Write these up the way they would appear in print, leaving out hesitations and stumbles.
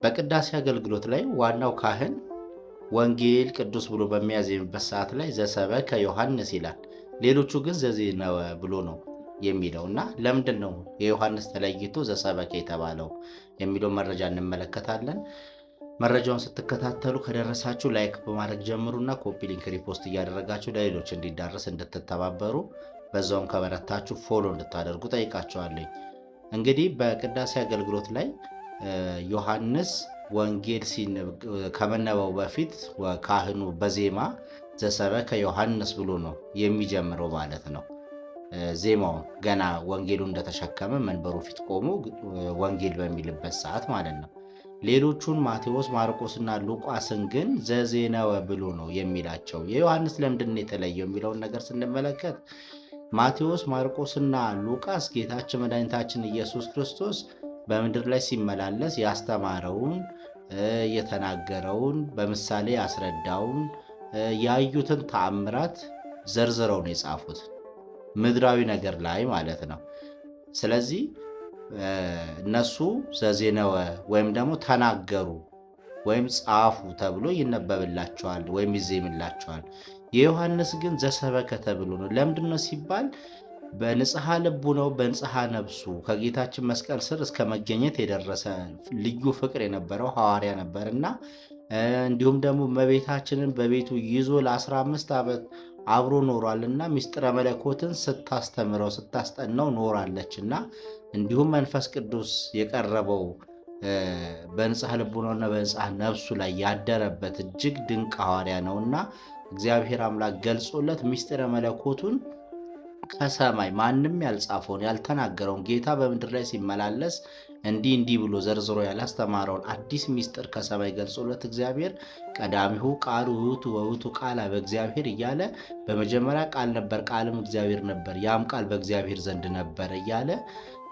በቅዳሴ አገልግሎት ላይ ዋናው ካህን ወንጌል ቅዱስ ብሎ በሚያዜምበት ሰዓት ላይ ዘሰበከ ዮሐንስ ይላል። ሌሎቹ ግን ዘዜነወ ብሎ ነው የሚለው እና ለምንድን ነው የዮሐንስ ተለይቶ ዘሰበከ የተባለው የሚለው መረጃ እንመለከታለን። መረጃውን ስትከታተሉ ከደረሳችሁ ላይክ በማድረግ ጀምሩና ኮፒ ሊንክ ሪፖስት እያደረጋችሁ ለሌሎች እንዲዳረስ እንድትተባበሩ፣ በዛውም ከበረታችሁ ፎሎ እንድታደርጉ ጠይቃችኋለሁ። እንግዲህ በቅዳሴ አገልግሎት ላይ ዮሐንስ ወንጌል ከመነበቡ በፊት ካህኑ በዜማ ዘሰበከ ዮሐንስ ብሎ ነው የሚጀምረው ማለት ነው። ዜማውን ገና ወንጌሉ እንደተሸከመ መንበሩ ፊት ቆሞ ወንጌል በሚልበት ሰዓት ማለት ነው። ሌሎቹን ማቴዎስ፣ ማርቆስና ሉቃስን ግን ዘዜነወ ብሎ ነው የሚላቸው። የዮሐንስ ለምንድን ነው የተለየው የሚለውን ነገር ስንመለከት ማቴዎስ፣ ማርቆስና ሉቃስ ጌታችን መድኃኒታችን ኢየሱስ ክርስቶስ በምድር ላይ ሲመላለስ ያስተማረውን፣ የተናገረውን፣ በምሳሌ ያስረዳውን፣ ያዩትን ተአምራት ዘርዝረው ነው የጻፉት ምድራዊ ነገር ላይ ማለት ነው። ስለዚህ እነሱ ዘዜነወ ወይም ደግሞ ተናገሩ ወይም ጻፉ ተብሎ ይነበብላቸዋል ወይም ይዜምላቸዋል። የዮሐንስ ግን ዘሰበከ ተብሎ ነው። ለምንድን ነው ሲባል በንጽሐ ልቡ ነው፣ በንጽሐ ነብሱ ከጌታችን መስቀል ስር እስከ መገኘት የደረሰ ልዩ ፍቅር የነበረው ሐዋርያ ነበርና እንዲሁም ደግሞ እመቤታችንን በቤቱ ይዞ ለ15 ዓመት አብሮ ኖሯልና ምስጢረ መለኮትን ስታስተምረው ስታስጠናው ኖራለችና እንዲሁም መንፈስ ቅዱስ የቀረበው በንጽሐ ልቡናና በንጽሐ ነብሱ ላይ ያደረበት እጅግ ድንቅ ሐዋርያ ነውና እግዚአብሔር አምላክ ገልጾለት ምስጢረ መለኮቱን ከሰማይ ማንም ያልጻፈውን ያልተናገረውን ጌታ በምድር ላይ ሲመላለስ እንዲህ ብሎ ዘርዝሮ ያላስተማረውን አዲስ ምስጢር ከሰማይ ገልጾለት እግዚአብሔር ቀዳሚሁ ቃል ውእቱ ወውእቱ ቃል በእግዚአብሔር እያለ በመጀመሪያ ቃል ነበር፣ ቃልም እግዚአብሔር ነበር፣ ያም ቃል በእግዚአብሔር ዘንድ ነበር እያለ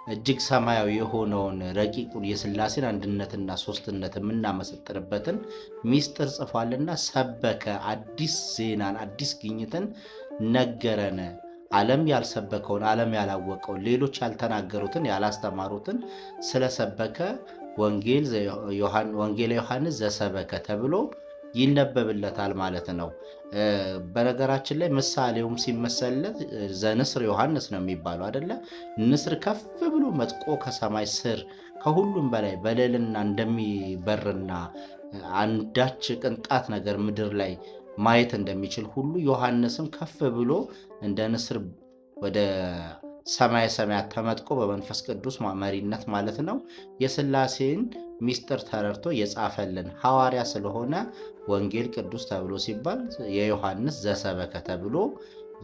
እጅግ ሰማያዊ የሆነውን ረቂቁን የሥላሴን አንድነትና ሶስትነት የምናመሰጥርበትን ምስጢር ጽፏልና ሰበከ። አዲስ ዜናን አዲስ ግኝትን ነገረን። ዓለም ያልሰበከውን ዓለም ያላወቀውን ሌሎች ያልተናገሩትን ያላስተማሩትን ስለሰበከ ወንጌለ ዮሐንስ ዘሰበከ ተብሎ ይነበብለታል ማለት ነው። በነገራችን ላይ ምሳሌውም ሲመሰለት ዘንስር ዮሐንስ ነው የሚባለው አይደለ? ንስር ከፍ ብሎ መጥቆ ከሰማይ ስር ከሁሉም በላይ በልዕልና እንደሚበርና አንዳች ቅንጣት ነገር ምድር ላይ ማየት እንደሚችል ሁሉ ዮሐንስም ከፍ ብሎ እንደ ንስር ወደ ሰማየ ሰማያት ተመጥቆ በመንፈስ ቅዱስ መሪነት ማለት ነው የሥላሴን ምስጢር ተረድቶ የጻፈልን ሐዋርያ ስለሆነ ወንጌል ቅዱስ ተብሎ ሲባል የዮሐንስ ዘሰበከ ተብሎ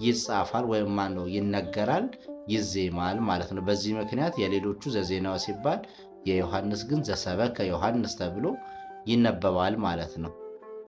ይጻፋል ወይም ማነው ይነገራል፣ ይዜማል ማለት ነው። በዚህ ምክንያት የሌሎቹ ዘዜናው ሲባል የዮሐንስ ግን ዘሰበከ ዮሐንስ ተብሎ ይነበባል ማለት ነው።